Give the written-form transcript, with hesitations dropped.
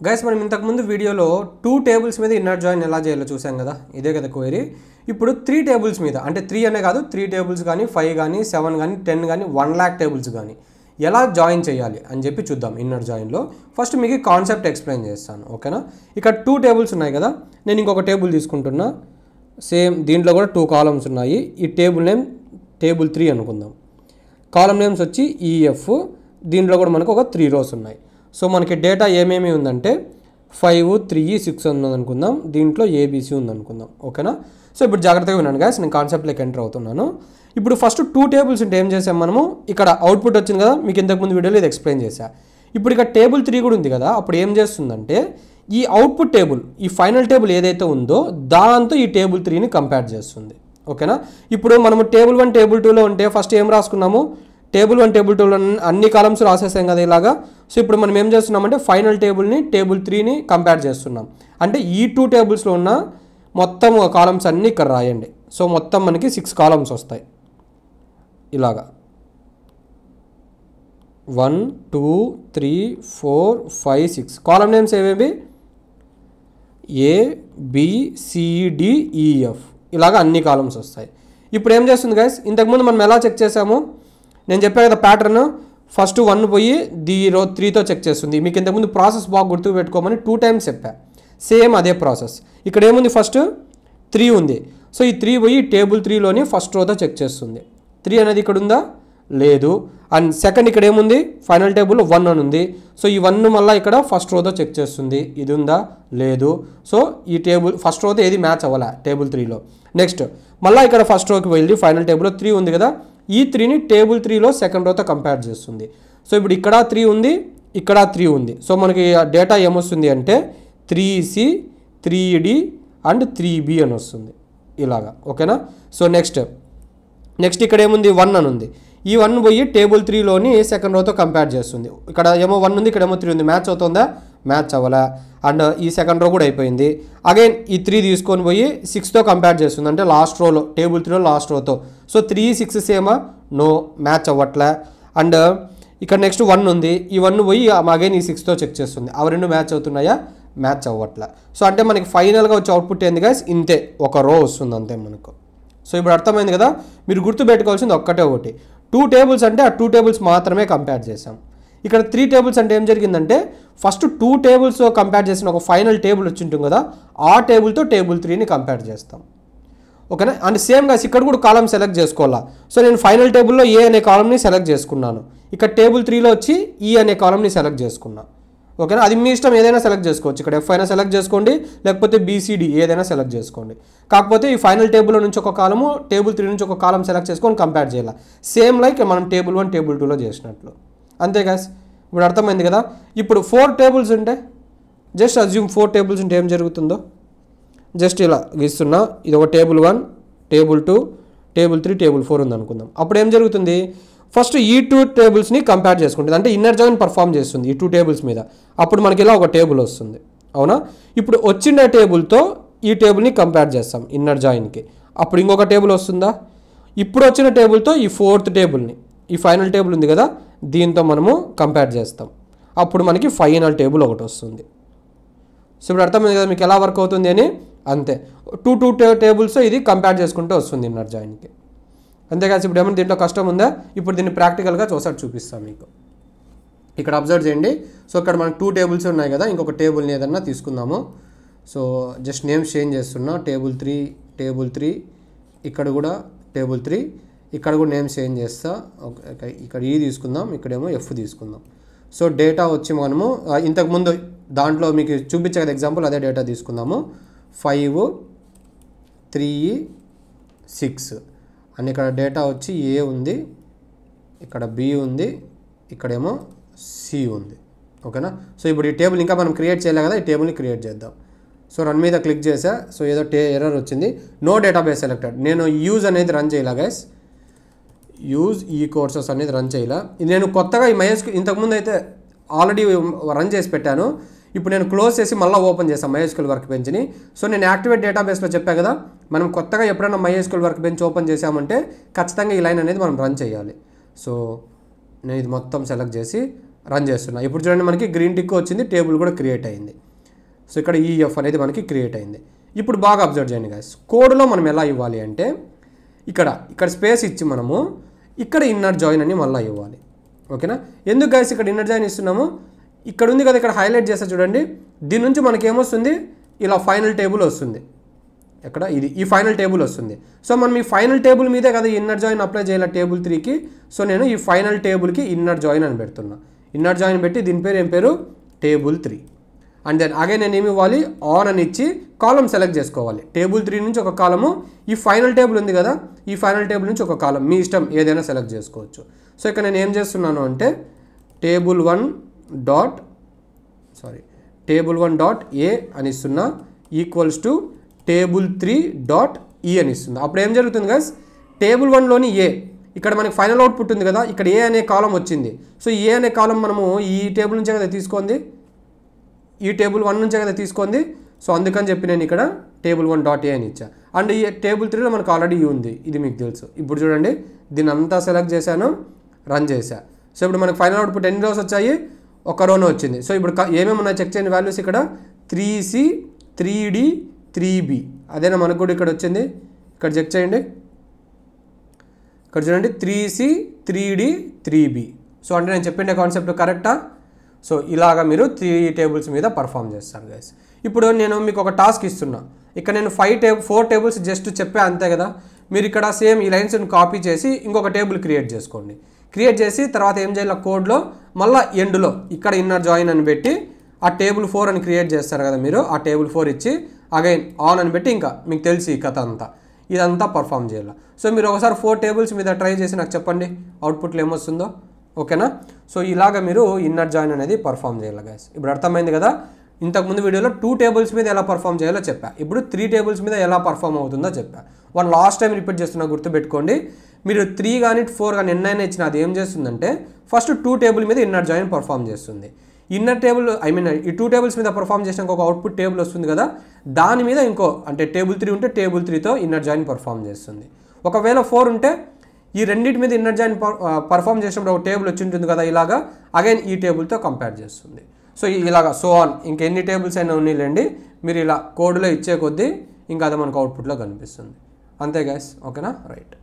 Guys మనం ఇంతకుముందు వీడియోలో 2 టేబుల్స్ మీద ఇన్నర్ జాయిన్ ఎలా చేయాలో చూసాం కదా, ఇదే కదా క్వైరీ. ఇప్పుడు 3 టేబుల్స్ మీద, అంటే 3 అనే కాదు, 3 టేబుల్స్ కానీ 5 కానీ 7 కానీ 10 కానీ 1 lakh టేబుల్స్ కానీ ఎలా జాయిన్ చేయాలి అని చెప్పి చూద్దాం ఇన్నర్ జాయిన్లో. ఫస్ట్ మీకు కాన్సెప్ట్ ఎక్స్ప్లెయిన్ చేస్తాను, ఓకేనా. ఇక్కడ 2 టేబుల్స్ ఉన్నాయి కదా, నేను ఇంకొక టేబుల్ తీసుకుంటున్నా. సేమ్ దీంట్లో కూడా 2 కాలమ్స్ ఉన్నాయి. ఈ టేబుల్ నేమ్ టేబుల్ 3 అనుకుందాం. కాలమ్ నేమ్స్ వచ్చి ఈఎఫ్. దీంట్లో కూడా మనకు ఒక 3 rows ఉన్నాయి. సో మనకి డేటా ఏమేమి ఉందంటే 5, 3, 6 ఉందనుకుందాం. దీంట్లో ఏబీసీ ఉందనుకుందాం, ఓకేనా. సో ఇప్పుడు జాగ్రత్తగా విన్నాను గాయస్, నేను కాన్సెప్ట్లోకి ఎంటర్ అవుతున్నాను. ఇప్పుడు ఫస్ట్ 2 టేబుల్స్ ఉంటే ఏం చేసాం మనము, ఇక్కడ అవుట్పుట్ వచ్చింది కదా, మీకు ఇంతకుముందు వీడియోలో ఇది ఎక్స్ప్లెయిన్ చేశా. ఇప్పుడు ఇక్కడ టేబుల్ 3 కూడా ఉంది కదా, అప్పుడు ఏం చేస్తుందంటే ఈ అవుట్పుట్ టేబుల్, ఈ ఫైనల్ టేబుల్ ఏదైతే ఉందో దాంతో ఈ టేబుల్ 3ని కంపేర్ చేస్తుంది, ఓకేనా. ఇప్పుడు మనము టేబుల్ 1 టేబుల్ 2లో ఉంటే ఫస్ట్ ఏం రాసుకున్నాము, టేబుల్ 1 టేబుల్ 2లో అన్ని కాలమ్స్ రాసేసాం కదా ఇలాగా. సో ఇప్పుడు మనం ఏం చేస్తున్నామంటే ఫైనల్ టేబుల్ని టేబుల్ 3ని కంపేర్ చేస్తున్నాం. అంటే ఈ 2 టేబుల్స్లో ఉన్న మొత్తం కాలమ్స్ అన్నీ ఇక్కడ రాయండి. సో మొత్తం మనకి 6 కాలమ్స్ వస్తాయి ఇలాగా. 1, 2, 3, 4, 5, 6 కాలమ్ నేమ్స్ ఏవేవి, ఏ, బి, సి, డి, ఈఎఫ్, ఇలాగ అన్ని కాలమ్స్ వస్తాయి. ఇప్పుడు ఏం చేస్తుంది గైస్, ఇంతకుముందు మనం ఎలా చెక్ చేసాము, నేను చెప్పాను కదా ప్యాటర్న్. ఫస్ట్ 1 పోయి రో 3తో చెక్ చేస్తుంది. మీకు ఇంతకుముందు ప్రాసెస్ బాగా గుర్తు పెట్టుకోమని 2 times చెప్పా. సేమ్ అదే ప్రాసెస్. ఇక్కడ ఏముంది, ఫస్ట్ 3 ఉంది. సో ఈ 3 పోయి టేబుల్ 3లోని ఫస్ట్ రోతో చెక్ చేస్తుంది. 3 అనేది ఇక్కడ ఉందా, లేదు. అండ్ సెకండ్ ఇక్కడ ఏముంది, ఫైనల్ టేబుల్ 1 అని ఉంది. సో ఈ 1 మళ్ళీ ఇక్కడ ఫస్ట్ రోతో చెక్ చేస్తుంది. ఇది ఉందా, లేదు. సో ఈ టేబుల్ ఫస్ట్ రోతో ఏది మ్యాచ్ అవ్వాలా టేబుల్ 3లో. నెక్స్ట్ మళ్ళీ ఇక్కడ ఫస్ట్ రోకి వెళ్ళి ఫైనల్ టేబుల్లో 3 ఉంది కదా, ఈ 3ని టేబుల్ 3లో సెకండ్ రోతో కంపేర్ చేస్తుంది. సో ఇప్పుడు ఇక్కడ 3 ఉంది, ఇక్కడ 3 ఉంది. సో మనకి డేటా ఏమొస్తుంది అంటే 3C, 3D అండ్ 3B అని వస్తుంది ఇలాగా, ఓకేనా. సో నెక్స్ట్ ఇక్కడ ఏముంది, 1 అని ఉంది. ఈ 1 పోయి టేబుల్ 3లోని సెకండ్ రోతో కంపేర్ చేస్తుంది. ఇక్కడ ఏమో 1 ఉంది, ఇక్కడ ఏమో 3 ఉంది. మ్యాచ్ అవుతుందా, మ్యాచ్ అవ్వాలా. అండ్ ఈ సెకండ్ రో కూడా అయిపోయింది. అగైన్ ఈ 3 తీసుకొని పోయి 6తో కంపేర్ చేస్తుంది, అంటే లాస్ట్ రోలో టేబుల్ 3లో లాస్ట్ రోతో. సో 3, 6 సేమా, నో, మ్యాచ్ అవ్వట్లే. అండ్ ఇక్కడ నెక్స్ట్ 1 ఉంది. ఈ 1 పోయి అగైన్ ఈ 6తో చెక్ చేస్తుంది. అవి రెండు మ్యాచ్ అవుతున్నాయా, మ్యాచ్ అవ్వట్లే. సో అంటే మనకి ఫైనల్గా వచ్చే అవుట్పుట్ ఏంది గైస్, ఇంతే, ఒక రో వస్తుంది అంతే మనకు. సో ఇప్పుడు అర్థమైంది కదా, మీరు గుర్తుపెట్టుకోవాల్సింది ఒక్కటే ఒకటి. 2 టేబుల్స్ అంటే ఆ 2 టేబుల్స్ మాత్రమే కంపేర్ చేసాం. ఇక్కడ 3 టేబుల్స్ అంటే ఏం జరిగిందంటే ఫస్ట్ 2 టేబుల్స్ కంపేర్ చేసిన ఒక ఫైనల్ టేబుల్ వచ్చి ఉంటుంది కదా, ఆ టేబుల్తో టేబుల్ 3ని కంపేర్ చేస్తాం, ఓకేనా. అండ్ సేమ్గా ఇక్కడ కూడా కాలం సెలెక్ట్ చేసుకోవాలా. సో నేను ఫైనల్ టేబుల్లో ఏ అనే కాలంని సెలెక్ట్ చేసుకున్నాను. ఇక్కడ టేబుల్ 3లో వచ్చి ఈ అనే కాలంని సెలెక్ట్ చేసుకున్నా, ఓకేనా. అది మీ ఇష్టం, ఏదైనా సెలెక్ట్ చేసుకోవచ్చు. ఇక్కడ ఎఫ్ అయినా సెలెక్ట్ చేసుకోండి, లేకపోతే బీసీడీ ఏదైనా సెలెక్ట్ చేసుకోండి. కాకపోతే ఈ ఫైనల్ టేబుల్లో నుంచి ఒక కాలము, టేబుల్ 3 నుంచి ఒక కాలం సెలెక్ట్ చేసుకొని కంపేర్ చేయాలి. సేమ్ లైక్ మనం టేబుల్ 1 టేబుల్ 2లో చేసినట్లు, అంతే గాయ్స్. ఇప్పుడు అర్థమైంది కదా. ఇప్పుడు 4 టేబుల్స్ ఉంటే జస్ట్ అజ్యూమ్ 4 టేబుల్స్ ఉంటే ఏం జరుగుతుందో జస్ట్ ఇలా గీస్తున్నా. ఇది ఒక టేబుల్ 1, టేబుల్ 2, టేబుల్ 3, టేబుల్ 4 ఉంది అనుకుందాం. అప్పుడు ఏం జరుగుతుంది, ఫస్ట్ ఈ 2 టేబుల్స్ని కంపేర్ చేసుకుంటుంది, అంటే ఇన్నర్ జాయిన్ పర్ఫామ్ చేస్తుంది ఈ 2 టేబుల్స్ మీద. అప్పుడు మనకి ఇలా ఒక టేబుల్ వస్తుంది, అవునా. ఇప్పుడు వచ్చిన టేబుల్తో ఈ టేబుల్ని కంపేర్ చేస్తాం ఇన్నర్ జాయిన్కి. అప్పుడు ఇంకొక టేబుల్ వస్తుందా, ఇప్పుడు వచ్చిన టేబుల్తో ఈ 4th టేబుల్ని, ఈ ఫైనల్ టేబుల్ ఉంది కదా, దీంతో మనము కంపేర్ చేస్తాం. అప్పుడు మనకి ఫైనల్ టేబుల్ ఒకటి వస్తుంది. సో ఇప్పుడు అర్థమైంది కదా మీకు ఎలా వర్క్ అవుతుంది అని. అంతే, 2 టేబుల్స్ ఇది కంపేర్ చేసుకుంటూ వస్తుంది ఇన్నర్ జాయిన్కి, అంతేకాదు. ఇప్పుడు ఏమైనా దీంట్లో కష్టం ఉందా, ఇప్పుడు దీన్ని ప్రాక్టికల్గా చూపిస్తాను మీకు. ఇక్కడ అబ్జర్వ్ చేయండి. సో ఇక్కడ మనకు 2 టేబుల్స్ ఉన్నాయి కదా, ఇంకొక టేబుల్ని ఏదన్నా తీసుకుందాము. సో జస్ట్ నేమ్స్ చేంజ్ చేస్తున్నా. టేబుల్ 3, ఇక్కడ కూడా టేబుల్ 3, ఇక్కడ కూడా నేమ్స్ చేంజ్ చేస్తా. ఇక్కడ ఈ తీసుకుందాం, ఇక్కడేమో ఎఫ్ తీసుకుందాం. సో డేటా వచ్చి మనము ఇంతకుముందు దాంట్లో మీకు చూపించే కదా ఎగ్జాంపుల్, అదే డేటా తీసుకుందాము. 5, 3, 6 అని ఇక్కడ డేటా వచ్చి ఏ ఉంది, ఇక్కడ బి ఉంది, ఇక్కడేమో సి ఉంది, ఓకేనా. సో ఇప్పుడు ఈ టేబుల్ ఇంకా మనం క్రియేట్ చేయలే కదా, ఈ టేబుల్ని క్రియేట్ చేద్దాం. సో రన్ మీద క్లిక్ చేసా. సో ఏదో ఎర్రర్ వచ్చింది, నో డేటాబేస్ సెలెక్టెడ్. నేను యూజ్ అనేది రన్ చేయలే గైస్, యూజ్ ఈ కోర్సెస్ అనేది రన్ చేయలే. ఇది నేను కొత్తగా ఈ MySQL ఇంతకుముందు అయితే ఆల్రెడీ రన్ చేసి పెట్టాను. ఇప్పుడు నేను క్లోజ్ చేసి మళ్ళీ ఓపెన్ చేస్తాను MySQL వర్క్ బెంచ్ని. సో నేను యాక్టివేట్ డేటాబేస్లో చెప్పా కదా, మనం కొత్తగా ఎప్పుడైనా MySQL వర్క్ బెంచ్ ఓపెన్ చేసామంటే ఖచ్చితంగా ఈ లైన్ అనేది మనం రన్ చేయాలి. సో నేను ఇది మొత్తం సెలెక్ట్ చేసి రన్ చేస్తున్నా. ఇప్పుడు చూడండి మనకి గ్రీన్ టిక్ వచ్చింది, టేబుల్ కూడా క్రియేట్ అయింది. సో ఇక్కడ ఈఎఫ్ అనేది మనకి క్రియేట్ అయింది. ఇప్పుడు బాగా అబ్జర్వ్ చేయండి గైస్, కోడ్లో మనం ఎలా ఇవ్వాలి అంటే ఇక్కడ స్పేస్ ఇచ్చి మనము ఇక్కడ ఇన్నర్ జాయిన్ అని మళ్ళీ ఇవ్వాలి. ఓకేనా? ఎందుకు గైస్ ఇక్కడ ఇన్నర్ జాయిన్ ఇస్తున్నాము? ఇక్కడ ఉంది కదా, ఇక్కడ హైలైట్ చేస్తే చూడండి, దీని నుంచి మనకి ఏమొస్తుంది, ఇలా ఫైనల్ టేబుల్ వస్తుంది. ఎక్కడ ఇది ఈ ఫైనల్ టేబుల్ వస్తుంది. సో మనం ఈ ఫైనల్ టేబుల్ మీదే కదా ఇన్నర్ జాయిన్ అప్లై చేయాలి టేబుల్ 3కి. సో నేను ఈ ఫైనల్ టేబుల్కి ఇన్నర్ జాయిన్ అని పెడుతున్నా. ఇన్నర్ జాయిన్ పెట్టి దీని పేరు ఏం పేరు, టేబుల్ 3. అండ్ దెన్ అగైన్ నేను ఏమి ఇవ్వాలి, ఆన్ అని ఇచ్చి కాలం సెలెక్ట్ చేసుకోవాలి. టేబుల్ 3 నుంచి ఒక కాలము, ఈ ఫైనల్ టేబుల్ ఉంది కదా, ఈ ఫైనల్ టేబుల్ నుంచి ఒక కాలం, మీ ఇష్టం ఏదైనా సెలెక్ట్ చేసుకోవచ్చు. సో ఇక్కడ నేను ఏం చేస్తున్నాను అంటే టేబుల్ 1 డాట్ ఏ అని ఇస్తున్నా, ఈక్వల్స్ టు టేబుల్ 3 డాట్ ఈ అని ఇస్తుంది. అప్పుడు ఏం జరుగుతుంది గైస్, టేబుల్ 1లోని ఏ, ఇక్కడ మనకి ఫైనల్ అవుట్పుట్ ఉంది కదా, ఇక్కడ ఏ అనే కాలం వచ్చింది. సో ఏ అనే కాలం మనము ఈ టేబుల్ నుంచే కదా తీసుకుంది, ఈ టేబుల్ 1 నుంచే కదా తీసుకుంది. సో అందుకని చెప్పి నేను ఇక్కడ టేబుల్ 1 డాట్ ఏ అని ఇచ్చా. అండ్ ఈ టేబుల్ 3లో మనకు ఆల్రెడీ ఈ ఉంది, ఇది మీకు తెలుసు. ఇప్పుడు చూడండి, దీన్ని అంతా సెలెక్ట్ చేశాను, రన్ చేశా. సో ఇప్పుడు మనకు ఫైనల్ అవుట్పుట్ ఎన్ని రోస్ వచ్చాయి, ఒక రోనే వచ్చింది. సో ఇప్పుడు ఏమేమి ఉన్నాయి చెక్ చేయండి వాల్యూస్. ఇక్కడ 3C 3D 3B, అదేనా మనకు కూడా ఇక్కడ వచ్చింది. ఇక్కడ చెక్ చేయండి, ఇక్కడ చూడండి 3C 3D 3B. సో అంటే నేను చెప్పిండే కాన్సెప్ట్ కరెక్టా? సో ఇలాగా మీరు 3 టేబుల్స్ మీద పర్ఫామ్ చేస్తారు గైస్. ఇప్పుడు నేను మీకు ఒక టాస్క్ ఇస్తున్నా, ఇక్కడ నేను 4 టేబుల్స్ జస్ట్ చెప్పే అంతే కదా. మీరు ఇక్కడ సేమ్ ఈ లైన్స్ని కాపీ చేసి ఇంకొక టేబుల్ క్రియేట్ చేసుకోండి. క్రియేట్ చేసి తర్వాత ఏం చేయాలి, కోడ్లో మళ్ళీ ఎండ్లో ఇక్కడ ఇన్నర్ జాయిన్ అని పెట్టి ఆ టేబుల్ 4 అని క్రియేట్ చేస్తారు కదా మీరు, ఆ టేబుల్ 4 ఇచ్చి అగైన్ ఆన్ అని పెట్టి ఇంకా మీకు తెలిసి ఈ కథ అంతా ఇదంతా పర్ఫామ్ చేయాలి. సో మీరు ఒకసారి 4 టేబుల్స్ మీద ట్రై చేసి నాకు చెప్పండి అవుట్పుట్లో ఏమొస్తుందో. ఓకేనా? సో ఇలాగ మీరు ఇన్నర్ జాయిన్ అనేది పర్ఫామ్ చేయాలి గైస్. ఇప్పుడు అర్థమైంది కదా. ఇంతకుముందు వీడియోలో 2 టేబుల్స్ మీద ఎలా పర్ఫామ్ చేయాలో చెప్పా, ఇప్పుడు 3 టేబుల్స్ మీద ఎలా పర్ఫామ్ అవుతుందో చెప్పా. లాస్ట్ టైం రిపీట్ చేస్తున్నా, గుర్తుపెట్టుకోండి. మీరు 3 కానీ 4 కానీ ఎన్నైనా ఇచ్చినా అది ఏం చేస్తుందంటే ఫస్ట్ 2 టేబుల్ మీద ఇన్నర్ జాయిన్ పర్ఫామ్ చేస్తుంది. ఇన్నర్ టేబుల్ ఈ 2 టేబుల్స్ మీద పర్ఫామ్ చేసినాక ఒక అవుట్పుట్ టేబుల్ వస్తుంది కదా, దాని మీద ఇంకో అంటే టేబుల్ 3 ఉంటే టేబుల్ 3తో ఇన్నర్ జాయిన్ పర్ఫామ్ చేస్తుంది. ఒకవేళ 4 ఉంటే ఈ రెండింటి మీద ఇన్నర్ జాయిన్ పర్ఫామ్ చేసినప్పుడు ఒక టేబుల్ వచ్చి ఉంటుంది కదా, ఇలాగా అగైన్ ఈ టేబుల్తో కంపేర్ చేస్తుంది. సో ఇలాగా సో ఆన్ ఇంకెన్ని టేబుల్స్ అయినా ఉన్నాయిలేండి, మీరు ఇలా కోడ్లో ఇచ్చే కొద్దీ ఇంకా అది మనకు అవుట్పుట్లో కనిపిస్తుంది. అంతే గైస్. ఓకేనా? రైట్.